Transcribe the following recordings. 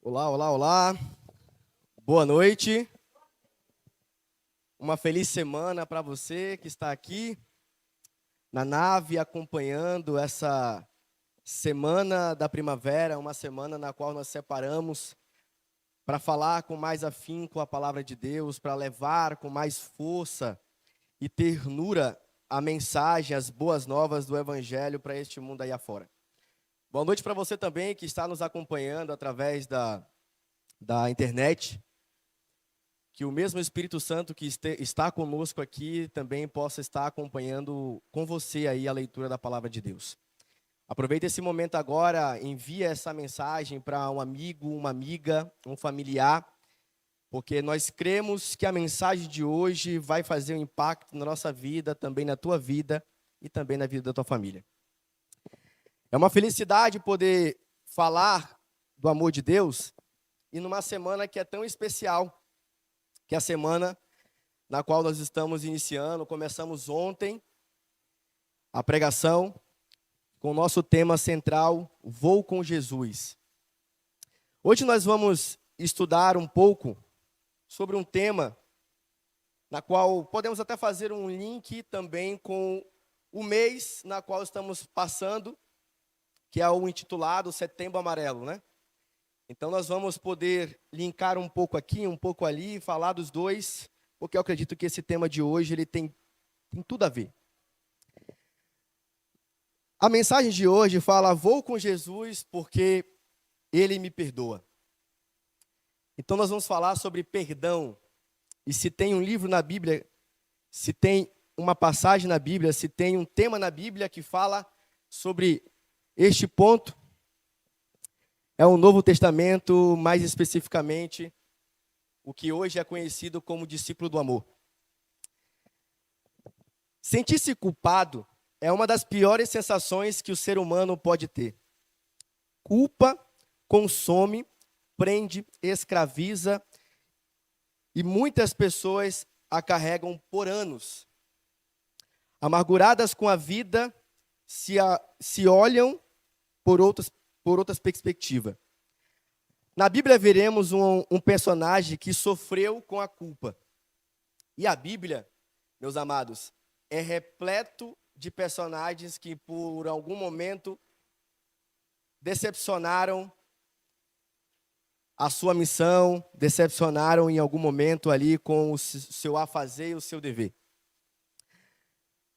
Olá, olá, olá. Boa noite. Uma feliz semana para você que está aqui na nave acompanhando essa semana da primavera, uma semana na qual nós separamos para falar com mais afinco a palavra de Deus, para levar com mais força e ternura a mensagem, as boas novas do Evangelho para este mundo aí afora. Boa noite para você também que está nos acompanhando através da internet. Que o mesmo Espírito Santo que está conosco aqui também possa estar acompanhando com você aí a leitura da palavra de Deus. Aproveita esse momento agora, envia essa mensagem para um amigo, uma amiga, um familiar, porque nós cremos que a mensagem de hoje vai fazer um impacto na nossa vida, também na tua vida e também na vida da tua família. É uma felicidade poder falar do amor de Deus e numa semana que é tão especial, que é a semana na qual nós estamos iniciando. Começamos ontem a pregação com o nosso tema central, Vou com Jesus. Hoje nós vamos estudar um pouco sobre um tema na qual podemos até fazer um link também com o mês na qual estamos passando, que é o intitulado Setembro Amarelo, né? Então nós vamos poder linkar um pouco aqui, um pouco ali, falar dos dois, porque eu acredito que esse tema de hoje ele tem tudo a ver. A mensagem de hoje fala: vou com Jesus porque Ele me perdoa. Então nós vamos falar sobre perdão. E se tem um livro na Bíblia, se tem uma passagem na Bíblia, se tem um tema na Bíblia que fala sobre este ponto, é o Novo Testamento, mais especificamente, o que hoje é conhecido como discípulo do amor. Sentir-se culpado é uma das piores sensações que o ser humano pode ter. Culpa consome, prende, escraviza, e muitas pessoas a carregam por anos. Amarguradas com a vida, se olham por outras perspectivas. Na Bíblia veremos um personagem que sofreu com a culpa. E a Bíblia, meus amados, é repleto de personagens que por algum momento decepcionaram a sua missão, decepcionaram em algum momento ali com o seu afazer e o seu dever.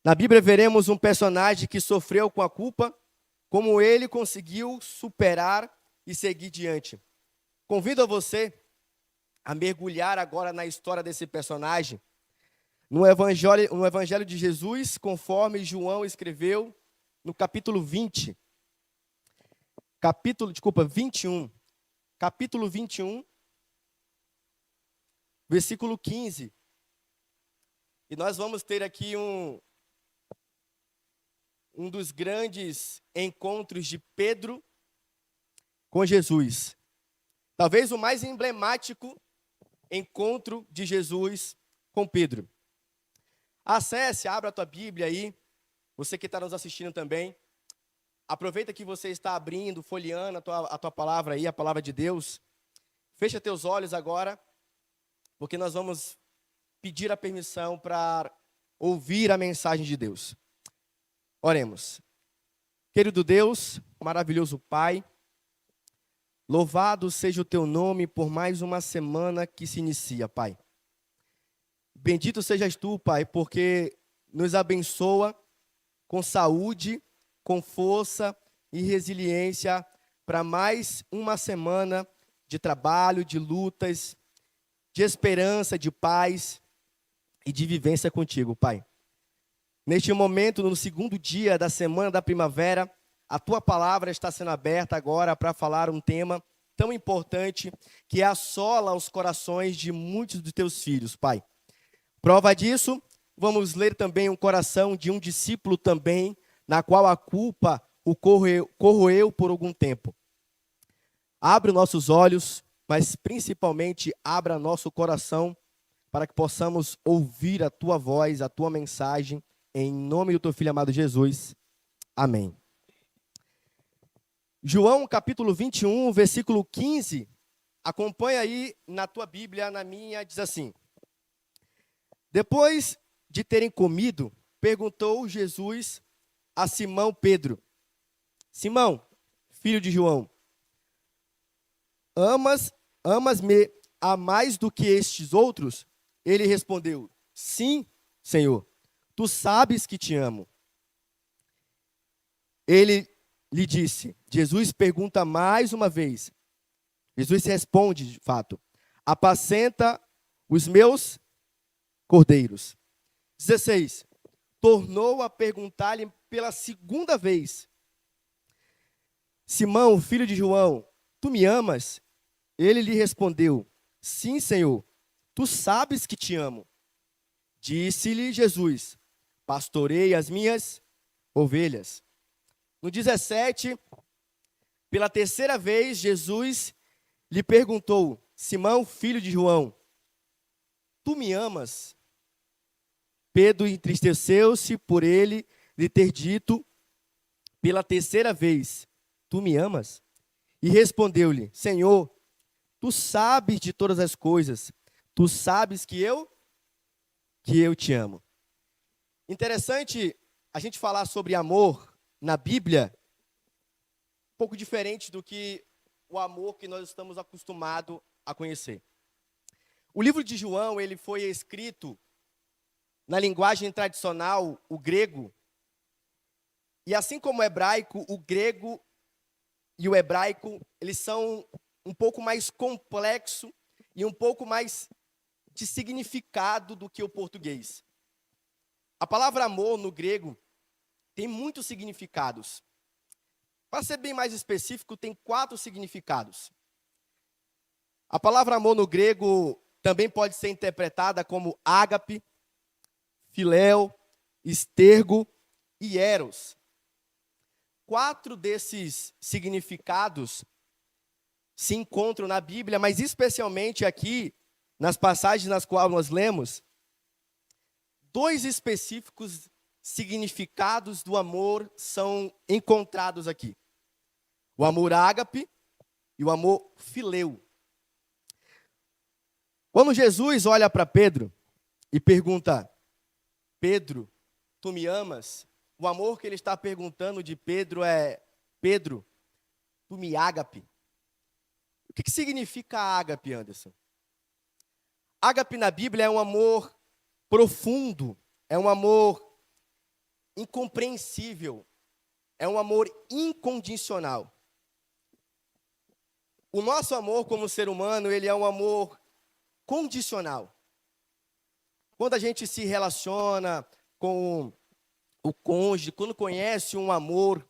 Na Bíblia veremos um personagem que sofreu com a culpa, como ele conseguiu superar e seguir diante. Convido a você a mergulhar agora na história desse personagem, no Evangelho de Jesus, conforme João escreveu no capítulo 21. Capítulo 21, versículo 15. E nós vamos ter aqui um dos grandes encontros de Pedro com Jesus. Talvez o mais emblemático encontro de Jesus com Pedro. Acesse, abra a tua Bíblia aí, você que está nos assistindo também. Aproveita que você está abrindo, folheando a tua palavra aí, a palavra de Deus. Fecha teus olhos agora, porque nós vamos pedir a permissão para ouvir a mensagem de Deus. Oremos. Querido Deus, maravilhoso Pai, louvado seja o teu nome por mais uma semana que se inicia, Pai. Bendito sejas tu, Pai, porque nos abençoa com saúde, com força e resiliência para mais uma semana de trabalho, de lutas, de esperança, de paz e de vivência contigo, Pai. Neste momento, no segundo dia da semana da primavera, a tua palavra está sendo aberta agora para falar um tema tão importante que assola os corações de muitos dos teus filhos, Pai. Prova disso, vamos ler também um coração de um discípulo também, na qual a culpa o corroeu por algum tempo. Abre nossos olhos, mas principalmente abra nosso coração para que possamos ouvir a tua voz, a tua mensagem, em nome do teu Filho amado Jesus. Amém. João capítulo 21, versículo 15, Acompanha aí na tua Bíblia, na minha, diz assim: depois de terem comido, perguntou Jesus a Simão Pedro: Simão, filho de João, amas-me a mais do que estes outros? Ele respondeu: sim, Senhor, tu sabes que te amo. Ele lhe disse, Jesus pergunta mais uma vez. Jesus responde, de fato: apacenta os meus cordeiros. 16. Tornou a perguntar-lhe pela segunda vez: Simão, filho de João, tu me amas? Ele lhe respondeu: sim, Senhor, tu sabes que te amo. Disse-lhe Jesus: pastorei as minhas ovelhas. No 17, pela terceira vez, Jesus lhe perguntou: Simão, filho de João, tu me amas? Pedro entristeceu-se por ele lhe ter dito pela terceira vez: tu me amas? E respondeu-lhe: Senhor, tu sabes de todas as coisas, tu sabes que eu te amo. Interessante a gente falar sobre amor na Bíblia, um pouco diferente do que o amor que nós estamos acostumados a conhecer. O livro de João, ele foi escrito na linguagem tradicional, o grego, e assim como o hebraico, o grego e o hebraico, eles são um pouco mais complexo e um pouco mais de significado do que o português. A palavra amor no grego tem muitos significados. Para ser bem mais específico, tem 4 significados. A palavra amor no grego também pode ser interpretada como ágape, filéu, estergo e eros. 4 desses significados se encontram na Bíblia, mas especialmente aqui, nas passagens nas quais nós lemos, 2 específicos significados do amor são encontrados aqui. O amor ágape e o amor filéu. Quando Jesus olha para Pedro e pergunta: Pedro, tu me amas? O amor que ele está perguntando de Pedro é: Pedro, tu me ágape? O que significa ágape, Anderson? Ágape na Bíblia é um amor profundo, é um amor incompreensível, é um amor incondicional. O nosso amor como ser humano, ele é um amor condicional. Quando a gente se relaciona com o cônjuge, quando conhece um amor,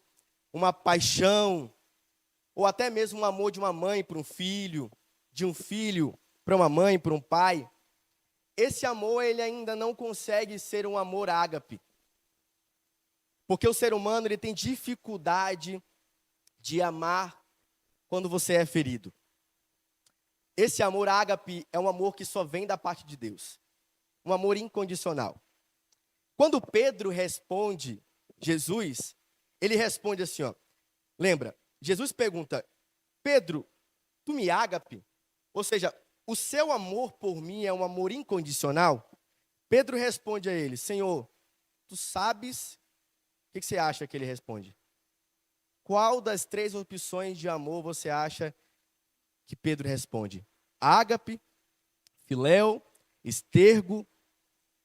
uma paixão, ou até mesmo um amor de uma mãe para um filho, de um filho para uma mãe, para um pai, esse amor ele ainda não consegue ser um amor ágape. Porque o ser humano ele tem dificuldade de amar quando você é ferido. Esse amor ágape é um amor que só vem da parte de Deus. Um amor incondicional. Quando Pedro responde Jesus, ele responde assim, ó. Lembra, Jesus pergunta: Pedro, tu me ágape? Ou seja, o seu amor por mim é um amor incondicional? Pedro responde a ele: Senhor, tu sabes. O que você acha que ele responde? Qual das 3 opções de amor você acha que Pedro responde? Ágape, filéu, estergo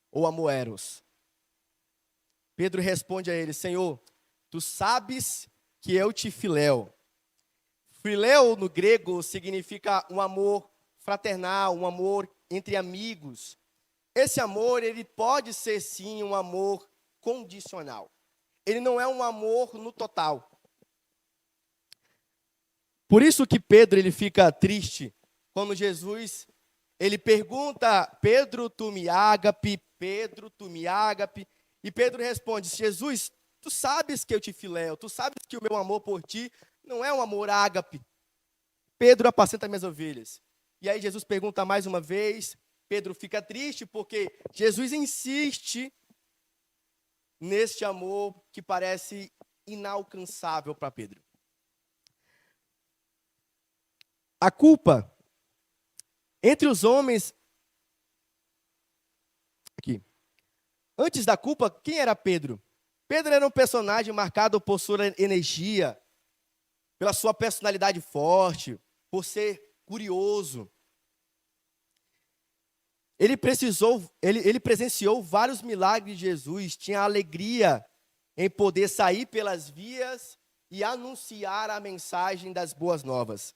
ou amor eros? Pedro responde a ele: Senhor, tu sabes que eu te filéu. Filéu no grego significa um amor fraternal, um amor entre amigos. Esse amor, ele pode ser sim um amor condicional. Ele não é um amor no total. Por isso que Pedro ele fica triste quando Jesus ele pergunta: Pedro, tu me ágape? Pedro, tu me ágape? E Pedro responde: Jesus, tu sabes que eu te filéu, tu sabes que o meu amor por ti não é um amor ágape. Pedro, apacenta minhas ovelhas. E aí Jesus pergunta mais uma vez, Pedro fica triste porque Jesus insiste neste amor que parece inalcançável para Pedro. A culpa Entre os homens, aqui, antes da culpa, quem era Pedro? Pedro era um personagem marcado por sua energia, pela sua personalidade forte, por ser curioso. Ele presenciou vários milagres de Jesus, tinha alegria em poder sair pelas vias e anunciar a mensagem das boas novas.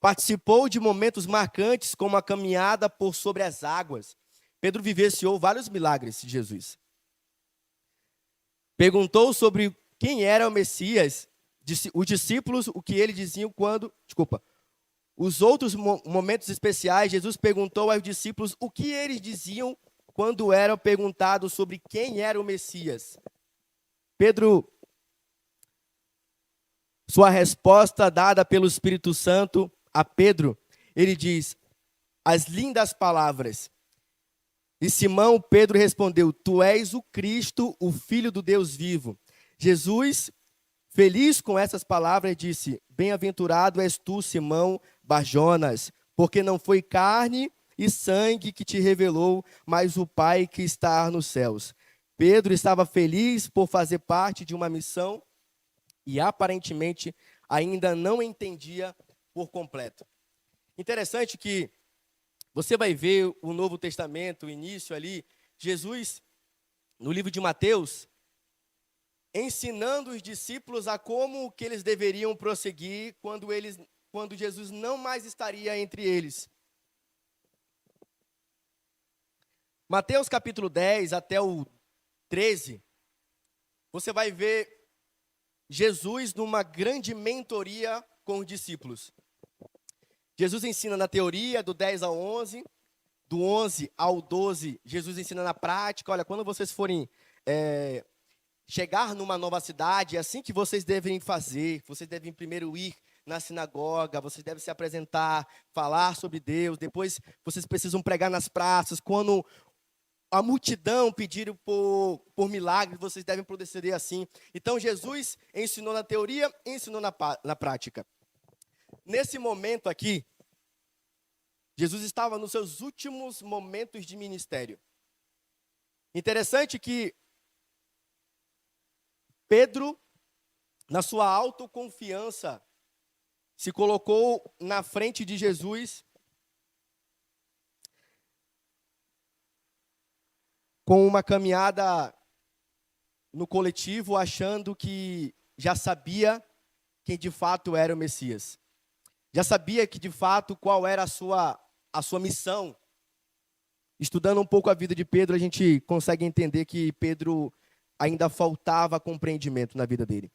Participou de momentos marcantes, como a caminhada por sobre as águas. Pedro vivenciou vários milagres de Jesus. Perguntou sobre quem era o Messias. Os discípulos, o que eles diziam quando... Os outros momentos especiais, Jesus perguntou aos discípulos o que eles diziam quando eram perguntados sobre quem era o Messias. Pedro, sua resposta dada pelo Espírito Santo a Pedro, ele diz as lindas palavras. E Simão Pedro respondeu: Tu és o Cristo, o Filho do Deus vivo. Jesus, feliz com essas palavras, disse: Bem-aventurado és tu, Simão Barjonas, porque não foi carne e sangue que te revelou, mas o Pai que está nos céus. Pedro estava feliz por fazer parte de uma missão e aparentemente ainda não entendia por completo. Interessante que você vai ver o Novo Testamento, o início ali, Jesus, no livro de Mateus, ensinando os discípulos a como que eles deveriam prosseguir quando Jesus não mais estaria entre eles. Mateus capítulo 10 até o 13, você vai ver Jesus numa grande mentoria com os discípulos. Jesus ensina na teoria, do 10 ao 11, do 11 ao 12, Jesus ensina na prática. Olha, quando vocês forem chegar numa nova cidade, é assim que vocês devem fazer. Vocês devem primeiro ir na sinagoga, vocês devem se apresentar, falar sobre Deus. Depois vocês precisam pregar nas praças. Quando a multidão pedir por milagres, vocês devem proceder assim. Então Jesus ensinou na teoria e ensinou na prática. Nesse momento aqui, Jesus estava nos seus últimos momentos de ministério. Interessante que Pedro, na sua autoconfiança, se colocou na frente de Jesus com uma caminhada no coletivo, achando que já sabia quem de fato era o Messias. Já sabia que de fato qual era a sua missão. Estudando um pouco a vida de Pedro, a gente consegue entender que Pedro ainda faltava compreendimento na vida dele.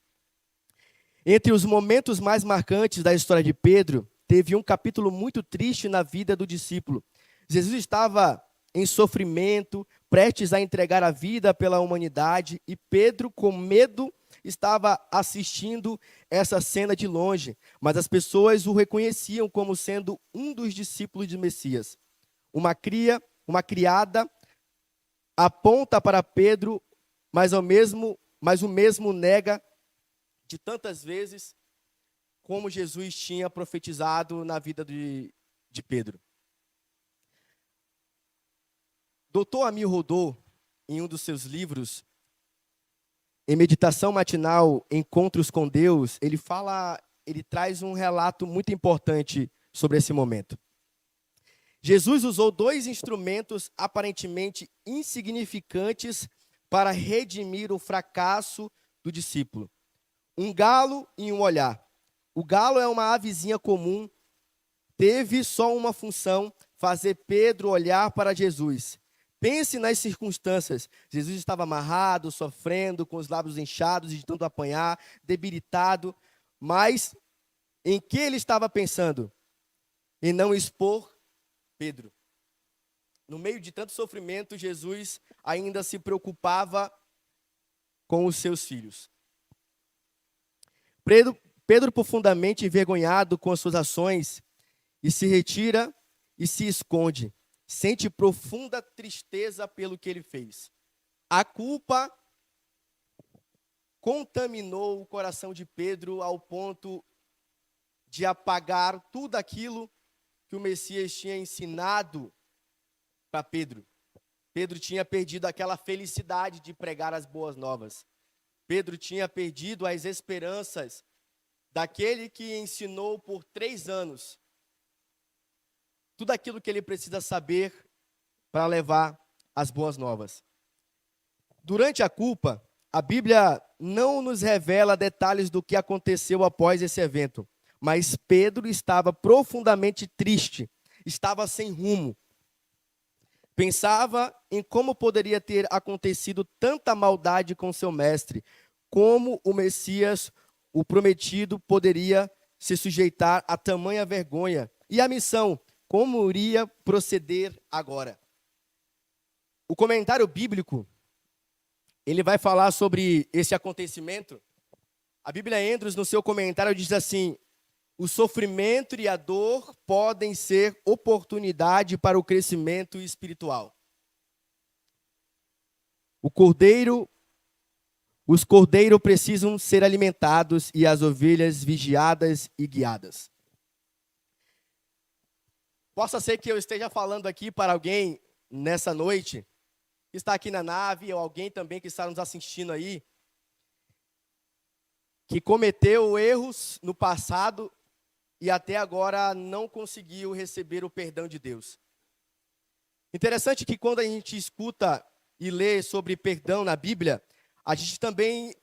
Entre os momentos mais marcantes da história de Pedro, teve um capítulo muito triste na vida do discípulo. Jesus estava em sofrimento, prestes a entregar a vida pela humanidade, e Pedro, com medo, estava assistindo essa cena de longe, mas as pessoas o reconheciam como sendo um dos discípulos de Messias. Uma criada aponta para Pedro, mas o mesmo nega de tantas vezes como Jesus tinha profetizado na vida de Pedro. Dr. Amir Rodô, em um dos seus livros, em Meditação Matinal, Encontros com Deus, ele traz um relato muito importante sobre esse momento. Jesus usou dois instrumentos aparentemente insignificantes para redimir o fracasso do discípulo: um galo e um olhar. O galo é uma avezinha comum, teve só uma função: fazer Pedro olhar para Jesus. Pense nas circunstâncias. Jesus estava amarrado, sofrendo, com os lábios inchados, de tanto apanhar, debilitado. Mas em que ele estava pensando? Em não expor Pedro. No meio de tanto sofrimento, Jesus ainda se preocupava com os seus filhos. Pedro, profundamente envergonhado com as suas ações, e se retira e se esconde. Sente profunda tristeza pelo que ele fez. A culpa contaminou o coração de Pedro ao ponto de apagar tudo aquilo que o Messias tinha ensinado para Pedro. Pedro tinha perdido aquela felicidade de pregar as boas novas. Pedro tinha perdido as esperanças daquele que ensinou por 3 anos tudo aquilo que ele precisa saber para levar as boas novas. Durante a culpa, a Bíblia não nos revela detalhes do que aconteceu após esse evento, mas Pedro estava profundamente triste, estava sem rumo. Pensava em como poderia ter acontecido tanta maldade com seu mestre, como o Messias, o prometido, poderia se sujeitar a tamanha vergonha, e a missão, como iria proceder agora. O comentário bíblico, ele vai falar sobre esse acontecimento. A Bíblia Andrews, no seu comentário, diz assim: o sofrimento e a dor podem ser oportunidade para o crescimento espiritual. Os cordeiros precisam ser alimentados e as ovelhas vigiadas e guiadas. Possa ser que eu esteja falando aqui para alguém nessa noite, que está aqui na nave, ou alguém também que está nos assistindo aí, que cometeu erros no passado e até agora não conseguiu receber o perdão de Deus. Interessante que quando a gente escuta e lê sobre perdão na Bíblia, a gente também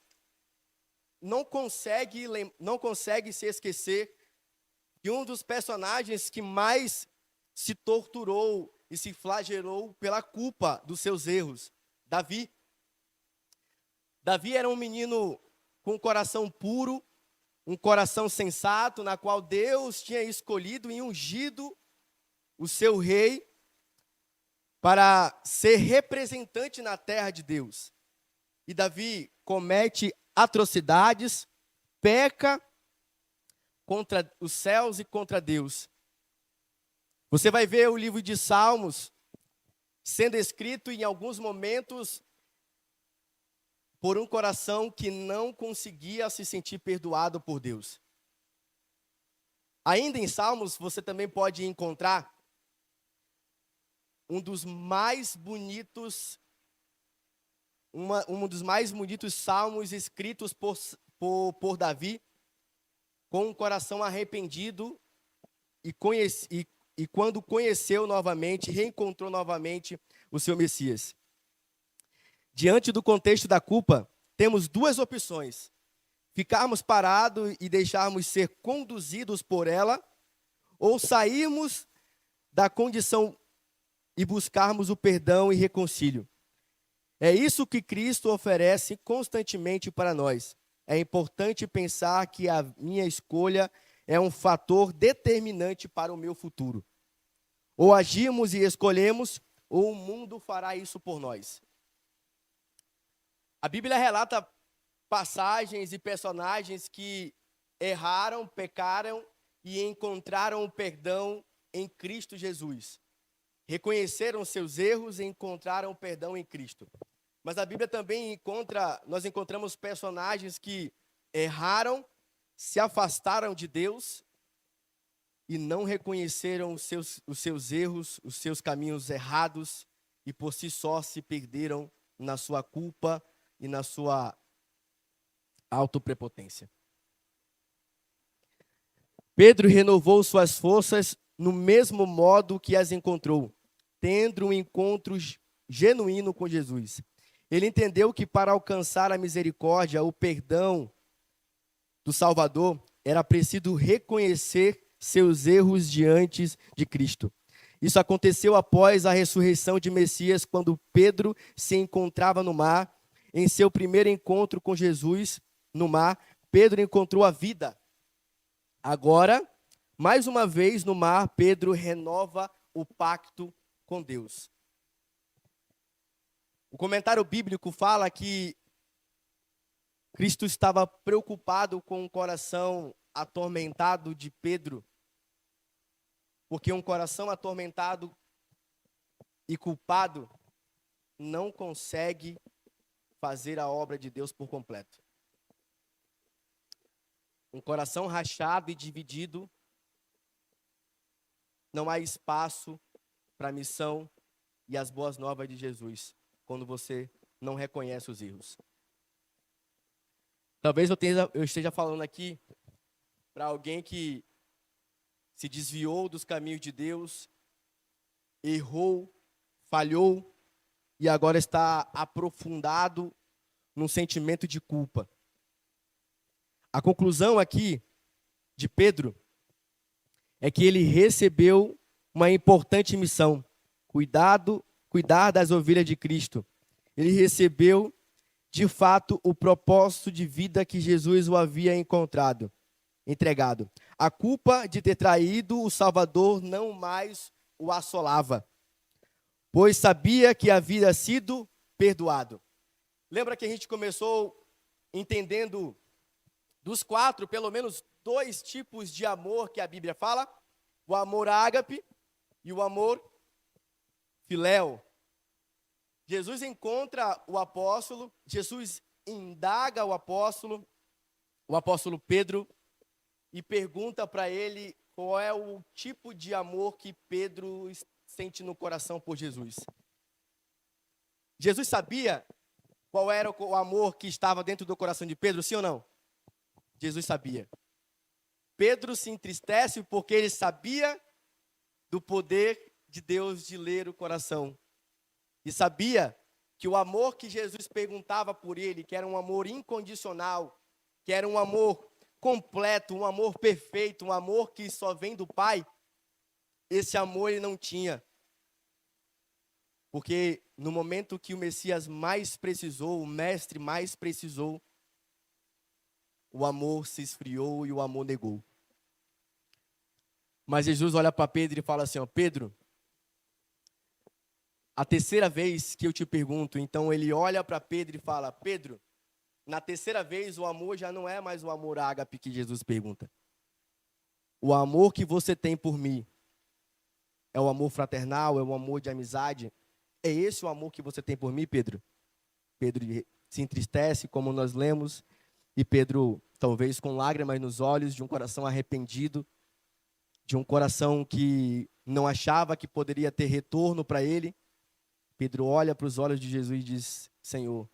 não consegue se esquecer de um dos personagens que mais se torturou e se flagelou pela culpa dos seus erros, Davi. Davi era um menino com um coração puro, um coração sensato, na qual Deus tinha escolhido e ungido o seu rei para ser representante na terra de Deus. E Davi comete atrocidades, peca contra os céus e contra Deus. Você vai ver o livro de Salmos sendo escrito em alguns momentos por um coração que não conseguia se sentir perdoado por Deus. Ainda em Salmos, você também pode encontrar um dos mais bonitos salmos escritos por Davi, com um coração arrependido e quando conheceu novamente, reencontrou novamente o seu Messias. Diante do contexto da culpa, temos 2 opções: ficarmos parados e deixarmos ser conduzidos por ela, ou sairmos da condição e buscarmos o perdão e reconcílio. É isso que Cristo oferece constantemente para nós. É importante pensar que a minha escolha é um fator determinante para o meu futuro. Ou agimos e escolhemos, ou o mundo fará isso por nós. A Bíblia relata passagens e personagens que erraram, pecaram e encontraram o perdão em Cristo Jesus. Reconheceram seus erros e encontraram o perdão em Cristo. Mas a Bíblia também nós encontramos personagens que erraram, se afastaram de Deus e não reconheceram os seus erros, os seus caminhos errados, e por si só se perderam na sua culpa e na sua autoprepotência. Pedro renovou suas forças no mesmo modo que as encontrou, tendo um encontro genuíno com Jesus. Ele entendeu que para alcançar a misericórdia, o perdão do Salvador, era preciso reconhecer seus erros diante de Cristo. Isso aconteceu após a ressurreição de Messias, quando Pedro se encontrava no mar. Em seu primeiro encontro com Jesus no mar, Pedro encontrou a vida. Agora, mais uma vez no mar, Pedro renova o pacto com Deus. O comentário bíblico fala que Cristo estava preocupado com o coração atormentado de Pedro, porque um coração atormentado e culpado não consegue fazer a obra de Deus por completo. Um coração rachado e dividido não há espaço para a missão e as boas novas de Jesus, quando você não reconhece os erros. Talvez eu esteja falando aqui para alguém que se desviou dos caminhos de Deus, errou, falhou e agora está aprofundado num sentimento de culpa. A conclusão aqui de Pedro é que ele recebeu uma importante missão: cuidar das ovelhas de Cristo. Ele recebeu, de fato, o propósito de vida que Jesus o havia entregado. A culpa de ter traído o Salvador não mais o assolava, pois sabia que havia sido perdoado. Lembra que a gente começou entendendo dos 4, pelo menos 2 tipos de amor que a Bíblia fala? O amor ágape e o amor filéu. Jesus encontra o apóstolo, Jesus indaga o apóstolo Pedro, e pergunta para ele qual é o tipo de amor que Pedro sente no coração por Jesus. Jesus sabia qual era o amor que estava dentro do coração de Pedro, sim ou não? Jesus sabia. Pedro se entristece porque ele sabia do poder de Deus de ler o coração. E sabia que o amor que Jesus perguntava por ele, que era um amor incondicional, que era um amor completo, um amor perfeito, um amor que só vem do Pai, esse amor ele não tinha. Porque no momento que o Messias mais precisou, o mestre mais precisou, o amor se esfriou e o amor negou. Mas Jesus olha para Pedro e fala assim, ó, Pedro, a terceira vez que eu te pergunto, então ele olha para Pedro e fala, Pedro, na terceira vez o amor já não é mais o amor ágape que Jesus pergunta. O amor que você tem por mim é o amor fraternal, é o amor de amizade. É esse o amor que você tem por mim, Pedro? Pedro se entristece, como nós lemos, e Pedro, talvez com lágrimas nos olhos, de um coração arrependido, de um coração que não achava que poderia ter retorno para ele, Pedro olha para os olhos de Jesus e diz, Senhor,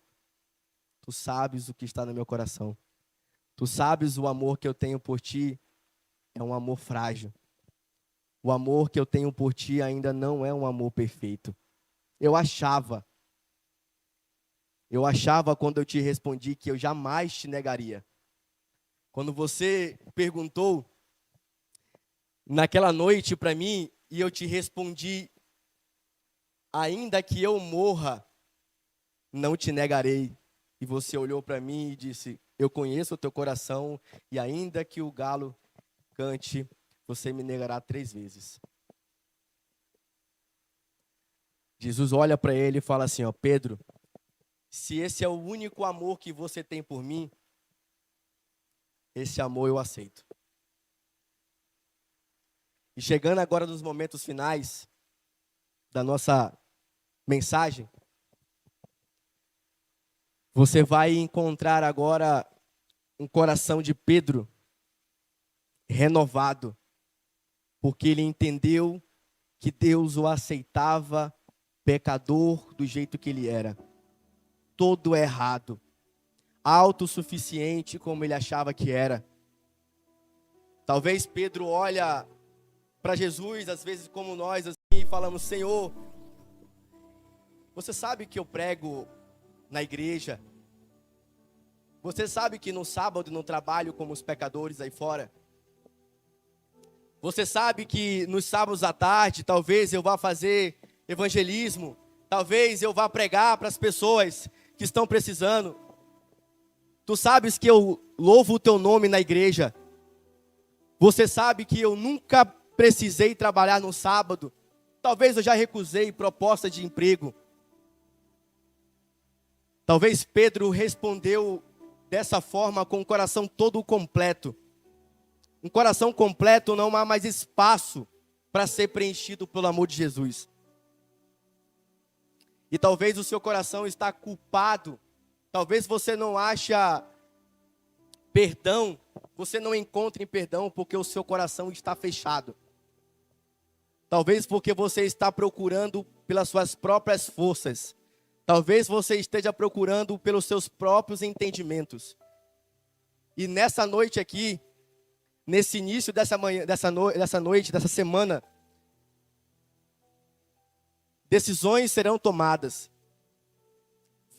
Tu sabes o que está no meu coração. Tu sabes o amor que eu tenho por Ti é um amor frágil. O amor que eu tenho por Ti ainda não é um amor perfeito. Eu achava quando eu te respondi que eu jamais te negaria. Quando você perguntou naquela noite para mim e eu te respondi, ainda que eu morra, não te negarei. E você olhou para mim e disse, eu conheço o teu coração e ainda que o galo cante, você me negará 3 vezes. Jesus olha para ele e fala assim, ó, Pedro, se esse é o único amor que você tem por mim, esse amor eu aceito. E chegando agora nos momentos finais da nossa mensagem, você vai encontrar agora um coração de Pedro renovado, porque ele entendeu que Deus o aceitava pecador do jeito que ele era, todo errado, autossuficiente como ele achava que era. Talvez Pedro olha para Jesus, às vezes como nós, assim, e falamos, Senhor, você sabe que eu prego na igreja, você sabe que no sábado não trabalho como os pecadores aí fora, você sabe que nos sábados à tarde talvez eu vá fazer evangelismo, talvez eu vá pregar para as pessoas que estão precisando, tu sabes que eu louvo o teu nome na igreja, você sabe que eu nunca precisei trabalhar no sábado, talvez eu já recusei proposta de emprego. Talvez Pedro respondeu dessa forma com o coração todo completo. Um coração completo não há mais espaço para ser preenchido pelo amor de Jesus. E talvez o seu coração está culpado. Talvez você não acha perdão. Você não encontre perdão porque o seu coração está fechado. Talvez porque você está procurando pelas suas próprias forças. Talvez você esteja procurando pelos seus próprios entendimentos. E nessa noite aqui, nesse início dessa manhã, dessa noite, dessa semana, decisões serão tomadas.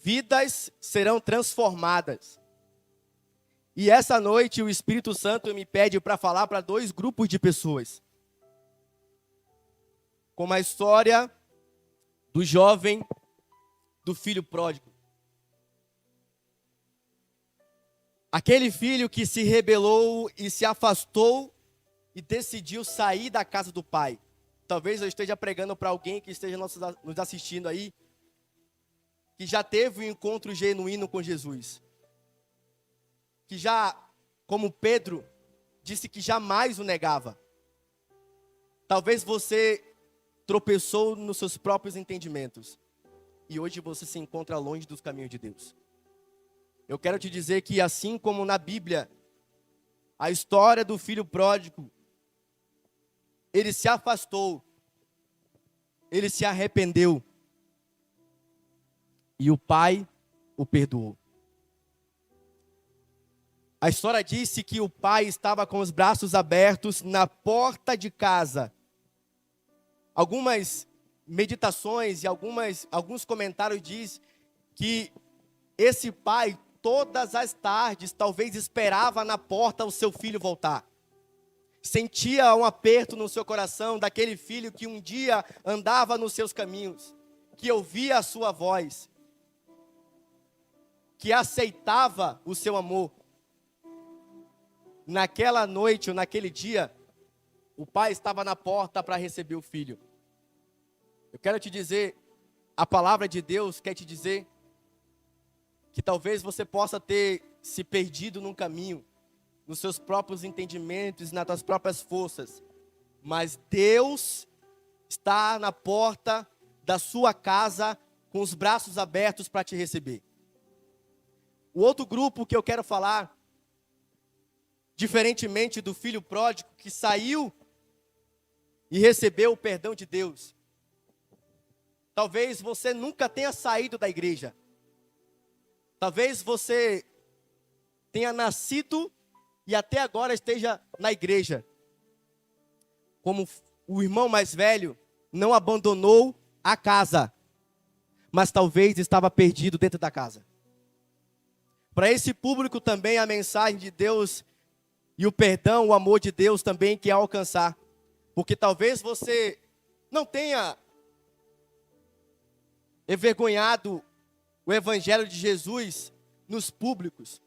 Vidas serão transformadas. E essa noite o Espírito Santo me pede para falar para 2 grupos de pessoas. Como a história do jovem, do filho pródigo. Aquele filho que se rebelou e se afastou e decidiu sair da casa do pai. Talvez eu esteja pregando para alguém que esteja nos assistindo aí, que já teve um encontro genuíno com Jesus. Que já, como Pedro, disse que jamais o negava. Talvez você tropeçou nos seus próprios entendimentos. E hoje você se encontra longe dos caminhos de Deus. Eu quero te dizer que assim como na Bíblia, a história do filho pródigo, ele se afastou, ele se arrependeu, e o pai o perdoou. A história disse que o pai estava com os braços abertos na porta de casa. Algumas meditações e alguns comentários diz que esse pai, todas as tardes, talvez esperava na porta o seu filho voltar. Sentia um aperto no seu coração daquele filho que um dia andava nos seus caminhos, que ouvia a sua voz, que aceitava o seu amor. Naquela noite ou naquele dia, o pai estava na porta para receber o filho. Eu quero te dizer, a palavra de Deus quer te dizer que talvez você possa ter se perdido num caminho, nos seus próprios entendimentos, nas suas próprias forças. Mas Deus está na porta da sua casa com os braços abertos para te receber. O outro grupo que eu quero falar, diferentemente do filho pródigo que saiu e recebeu o perdão de Deus. Talvez você nunca tenha saído da igreja. Talvez você tenha nascido e até agora esteja na igreja. Como o irmão mais velho não abandonou a casa, mas talvez estava perdido dentro da casa. Para esse público também a mensagem de Deus e o perdão, o amor de Deus também quer alcançar. Porque talvez você não tenha envergonhado o evangelho de Jesus nos públicos,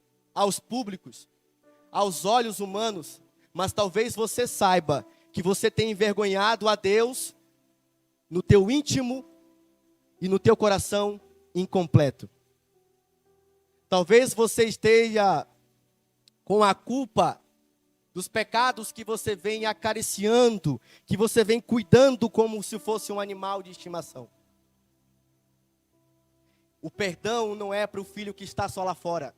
aos olhos humanos, mas talvez você saiba que você tem envergonhado a Deus no teu íntimo e no teu coração incompleto. Talvez você esteja com a culpa dos pecados que você vem acariciando, que você vem cuidando como se fosse um animal de estimação. O perdão não é para o filho que está só lá fora.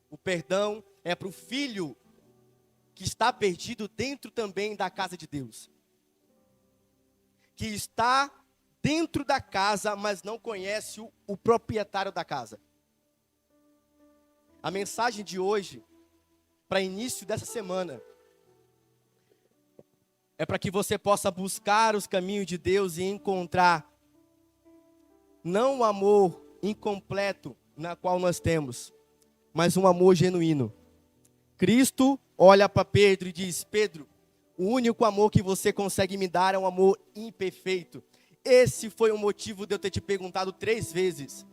O perdão é para o filho que está perdido dentro também da casa de Deus. Que está dentro da casa, mas não conhece o proprietário da casa. A mensagem de hoje, para início dessa semana, é para que você possa buscar os caminhos de Deus e encontrar não o amor incompleto na qual nós temos, mas um amor genuíno. Cristo olha para Pedro e diz: Pedro, o único amor que você consegue me dar é um amor imperfeito. Esse foi o motivo de eu ter te perguntado 3 vezes.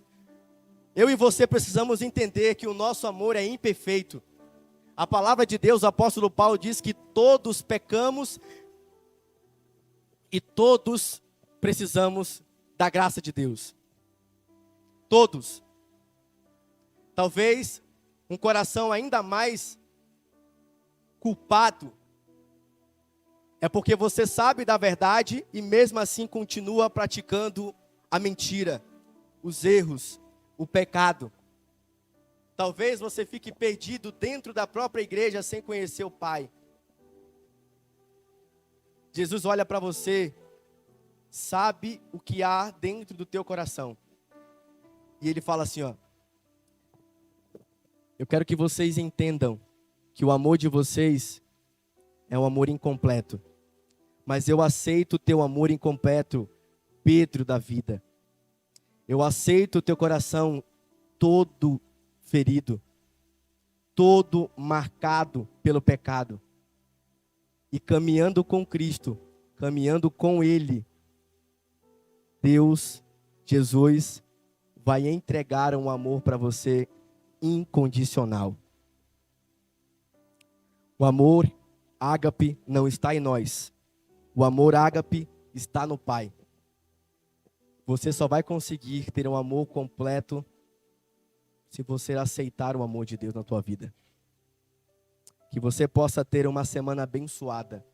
Eu e você precisamos entender que o nosso amor é imperfeito. A palavra de Deus, o apóstolo Paulo diz que todos pecamos e todos precisamos da graça de Deus. Todos. Talvez um coração ainda mais culpado é porque você sabe da verdade e mesmo assim continua praticando a mentira, os erros, o pecado. Talvez você fique perdido dentro da própria igreja sem conhecer o Pai. Jesus olha para você sabe o que há dentro do teu coração. E ele fala assim, ó: eu quero que vocês entendam que o amor de vocês é um amor incompleto. Mas eu aceito o teu amor incompleto, Pedro da vida. Eu aceito o teu coração todo ferido, todo marcado pelo pecado. E caminhando com Cristo, caminhando com Ele, Deus, Jesus, vai entregar um amor para você incondicional. O amor ágape não está em nós. O amor ágape está no Pai. Você só vai conseguir ter um amor completo se você aceitar o amor de Deus na tua vida. Que você possa ter uma semana abençoada.